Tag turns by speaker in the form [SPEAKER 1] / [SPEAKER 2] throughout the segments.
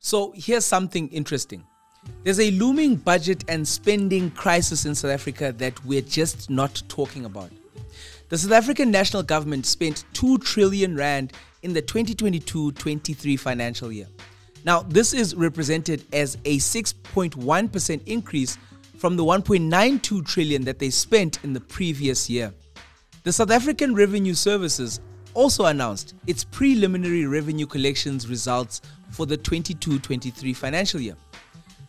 [SPEAKER 1] So here's something interesting. There's a looming budget and spending crisis in South Africa that we're just not talking about. The South African national government spent 2 trillion rand in the 2022-23 financial year. Now, this is represented as a 6.1% increase from the 1.92 trillion that they spent in the previous year. The South African Revenue Services also announced its preliminary revenue collections results for the 22-23 financial year.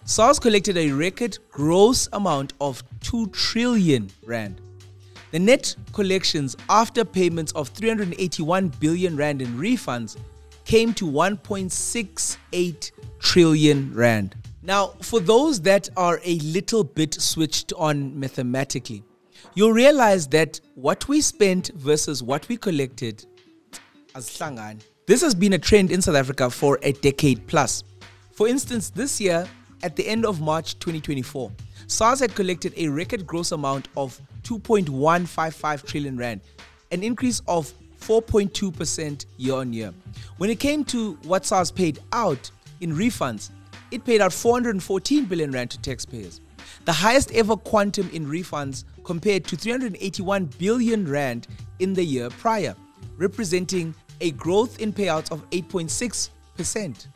[SPEAKER 1] SARS collected a record gross amount of 2 trillion rand. The net collections after payments of 381 billion rand in refunds came to 1.68 trillion rand. Now, for those that are a little bit switched on mathematically, you'll realize that what we spent versus what we collected, azihlangani. This has been a trend in South Africa for a decade plus. For instance, this year, at the end of March 2024, SARS had collected a record gross amount of 2.155 trillion rand, an increase of 4.2% year on year. When it came to what SARS paid out in refunds, it paid out 414 billion rand to taxpayers, the highest ever quantum in refunds compared to 381 billion rand in the year prior, representing a growth in payouts of 8.6%.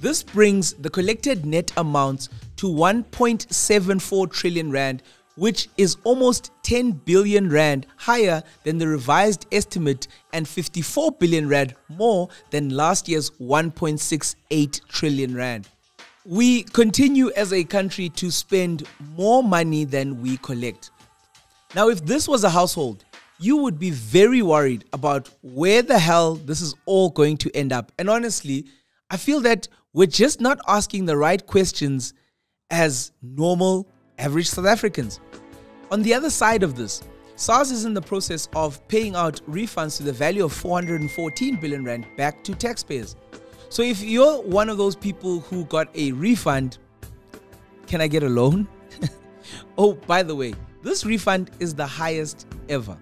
[SPEAKER 1] This brings the collected net amounts to 1.74 trillion rand, which is almost 10 billion rand higher than the revised estimate and 54 billion rand more than last year's 1.68 trillion rand. We continue as a country to spend more money than we collect. Now, if this was a household, you would be very worried about where the hell this is all going to end up. And honestly, I feel that we're just not asking the right questions as normal, average South Africans. On the other side of this, SARS is in the process of paying out refunds to the value of 414 billion rand back to taxpayers. So if you're one of those people who got a refund, can I get a loan? Oh, by the way, this refund is the highest ever.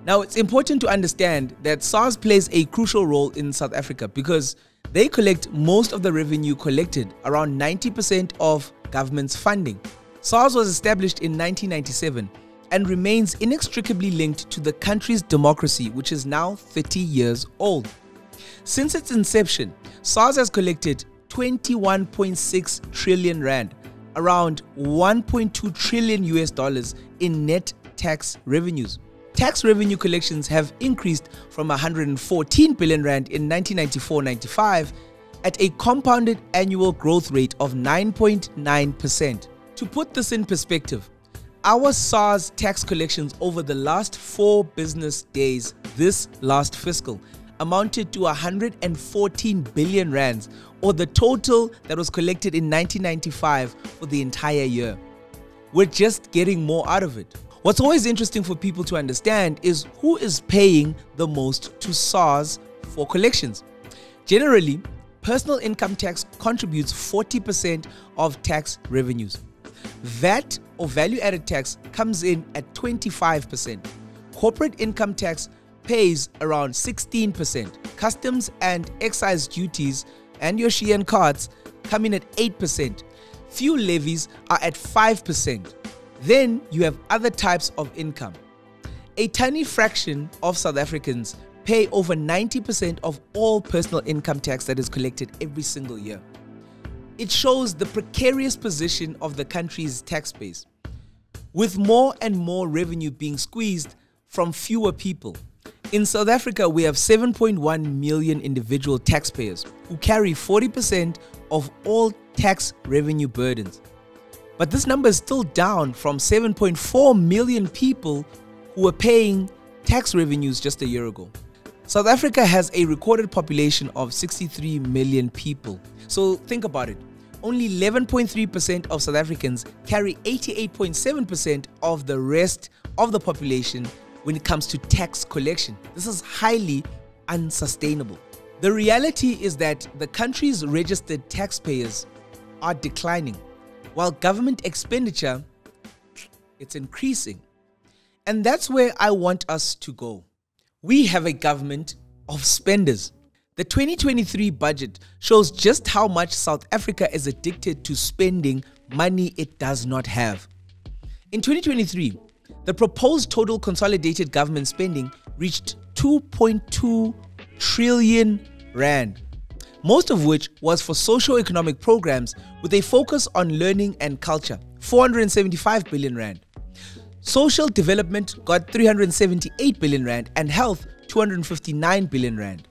[SPEAKER 1] Now, it's important to understand that SARS plays a crucial role in South Africa because they collect most of the revenue collected, around 90% of government's funding. SARS was established in 1997 and remains inextricably linked to the country's democracy, which is now 30 years old. Since its inception, SARS has collected 21.6 trillion rand, around 1.2 trillion US dollars in net tax revenues. Tax revenue collections have increased from 114 billion rand in 1994-95 at a compounded annual growth rate of 9.9%. To put this in perspective, our SARS tax collections over the last 4 business days this last fiscal amounted to 114 billion rands, or the total that was collected in 1995 for the entire year. We're just getting more out of it. What's always interesting for people to understand is who is paying the most to SARS for collections. Generally, personal income tax contributes 40% of tax revenues. VAT, or value-added tax, comes in at 25%. Corporate income tax pays around 16%. Customs and excise duties and your Shein cards come in at 8%. Fuel levies are at 5%. Then you have other types of income. A tiny fraction of South Africans pay over 90% of all personal income tax that is collected every single year. It shows the precarious position of the country's tax base, with more and more revenue being squeezed from fewer people. In South Africa, we have 7.1 million individual taxpayers who carry 40% of all tax revenue burdens. But this number is still down from 7.4 million people who were paying tax revenues just a year ago. South Africa has a recorded population of 63 million people. So think about it. Only 11.3% of South Africans carry 88.7% of the rest of the population when it comes to tax collection. This is highly unsustainable. The reality is that the country's registered taxpayers are declining, while government expenditure, it's increasing. And that's where I want us to go. We have a government of spenders. The 2023 budget shows just how much South Africa is addicted to spending money it does not have. In 2023, the proposed total consolidated government spending reached 2.2 trillion rand, most of which was for socio-economic programs with a focus on learning and culture, 475 billion rand. Social development got 378 billion rand and health 259 billion rand.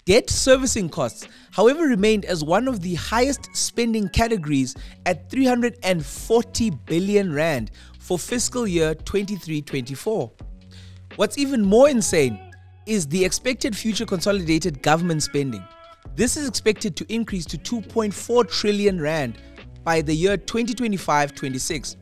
[SPEAKER 1] Debt servicing costs, however, remained as one of the highest spending categories at 340 billion rand for fiscal year 23-24. What's even more insane is the expected future consolidated government spending. This is expected to increase to 2.4 trillion rand by the year 2025-26.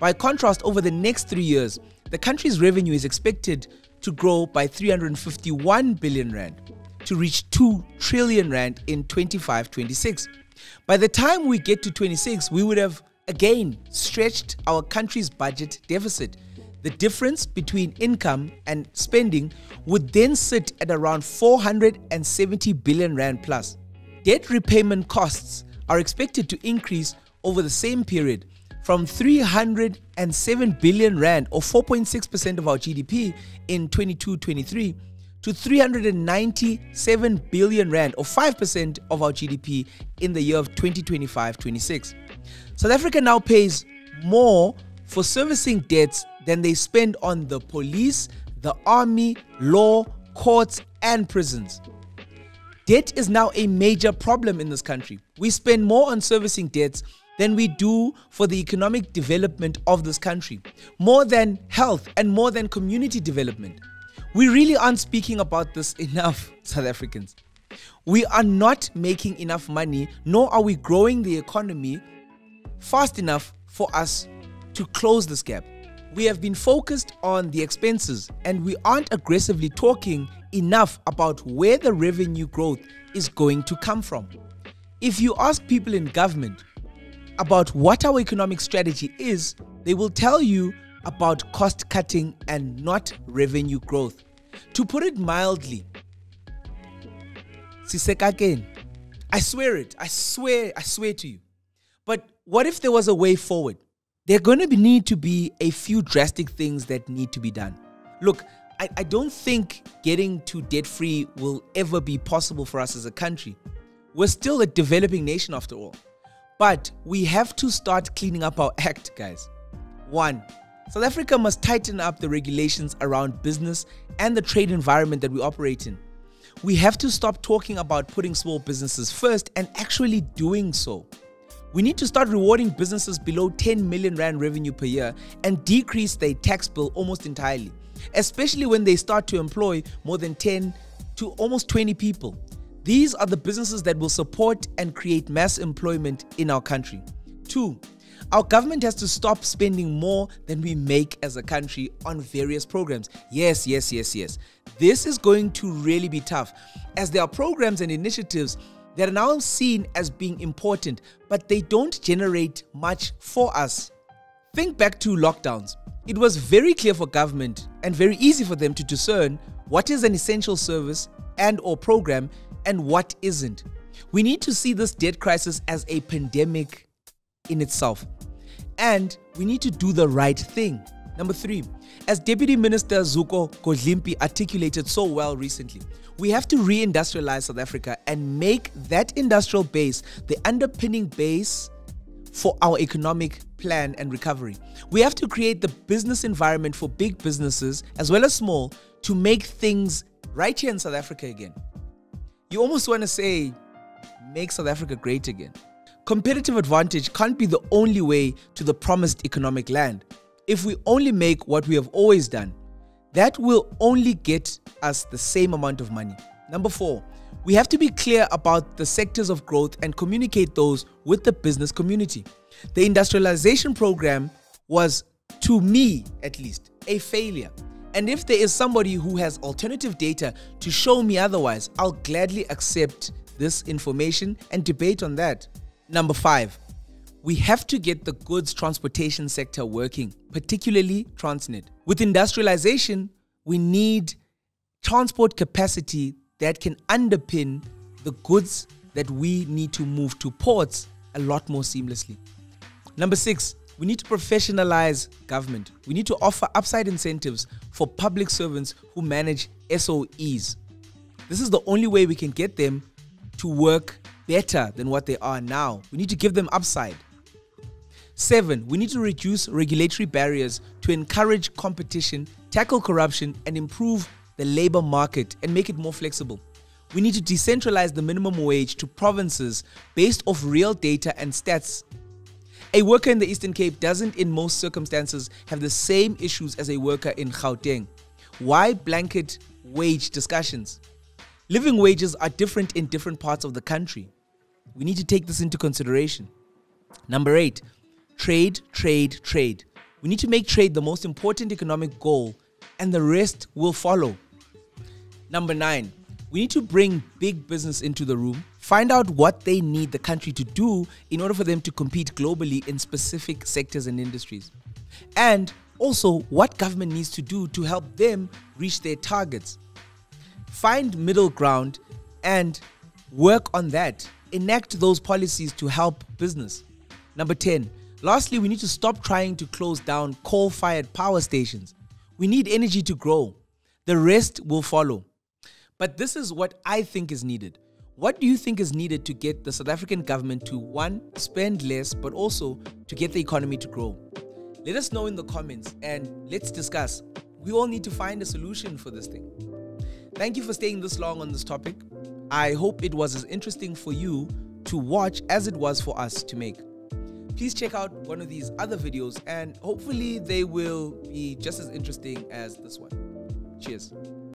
[SPEAKER 1] By contrast, over the next 3 years, the country's revenue is expected to grow by 351 billion rand to reach 2 trillion rand in 25-26. By the time we get to 26, we would have again stretched our country's budget deficit. The difference between income and spending would then sit at around 470 billion rand plus. Debt repayment costs are expected to increase over the same period from 307 billion rand or 4.6% of our GDP in 22-23 to 397 billion rand or 5% of our GDP in the year of 2025-26. South Africa now pays more for servicing debts than they spend on the police, the army, law, courts, and prisons. Debt is now a major problem in this country. We spend more on servicing debts than we do for the economic development of this country, more than health and more than community development. We really aren't speaking about this enough, South Africans. We are not making enough money, nor are we growing the economy fast enough for us to close this gap. We have been focused on the expenses and we aren't aggressively talking enough about where the revenue growth is going to come from. If you ask people in government about what our economic strategy is, they will tell you about cost cutting and not revenue growth. To put it mildly, sisekakeni. I swear it, I swear to you. But what if there was a way forward? There are going to need to be a few drastic things that need to be done. Look, I don't think getting to debt-free will ever be possible for us as a country. We're still a developing nation after all. But we have to start cleaning up our act, guys. 1. South Africa must tighten up the regulations around business and the trade environment that we operate in. We have to stop talking about putting small businesses first and actually doing so. We need to start rewarding businesses below 10 million rand revenue per year and decrease their tax bill almost entirely, especially when they start to employ more than 10 to almost 20 people. These are the businesses that will support and create mass employment in our country. 2. Our government has to stop spending more than we make as a country on various programs. Yes. This is going to really be tough, as there are programs and initiatives that are now seen as being important, but they don't generate much for us. Think back to lockdowns. It was very clear for government and very easy for them to discern what is an essential service and or program and what isn't. We need to see this debt crisis as a pandemic in itself. And we need to do the right thing. Number 3, as Deputy Minister Zuko Kodlimpi articulated so well recently, we have to re-industrialize South Africa and make that industrial base the underpinning base for our economic plan and recovery. We have to create the business environment for big businesses as well as small to make things right here in South Africa again. You almost want to say, make South Africa great again. Competitive advantage can't be the only way to the promised economic land. If we only make what we have always done, that will only get us the same amount of money. Number 4, we have to be clear about the sectors of growth and communicate those with the business community. The industrialization program was, to me at least, a failure. And if there is somebody who has alternative data to show me otherwise, I'll gladly accept this information and debate on that. Number 5, we have to get the goods transportation sector working, particularly Transnet. With industrialization, we need transport capacity that can underpin the goods that we need to move to ports a lot more seamlessly. Number 6, we need to professionalize government. We need to offer upside incentives for public servants who manage SOEs. This is the only way we can get them to work better than what they are now. We need to give them upside. 7, we need to reduce regulatory barriers to encourage competition, tackle corruption, and improve the labor market and make it more flexible. We need to decentralize the minimum wage to provinces based off real data and stats. A worker in the Eastern Cape doesn't in most circumstances have the same issues as a worker in Gauteng. Why blanket wage discussions? Living wages are different in different parts of the country. We need to take this into consideration. Number 8, trade, trade, trade. We need to make trade the most important economic goal, and the rest will follow. Number 9, we need to bring big business into the room, find out what they need the country to do in order for them to compete globally in specific sectors and industries. And also what government needs to do to help them reach their targets. Find middle ground and work on that. Enact those policies to help business. Number 10, lastly, we need to stop trying to close down coal-fired power stations. We need energy to grow. The rest will follow. But this is what I think is needed. What do you think is needed to get the South African government to, 1, spend less, but also to get the economy to grow? Let us know in the comments and let's discuss. We all need to find a solution for this thing. Thank you for staying this long on this topic. I hope it was as interesting for you to watch as it was for us to make. Please check out one of these other videos and hopefully they will be just as interesting as this one. Cheers.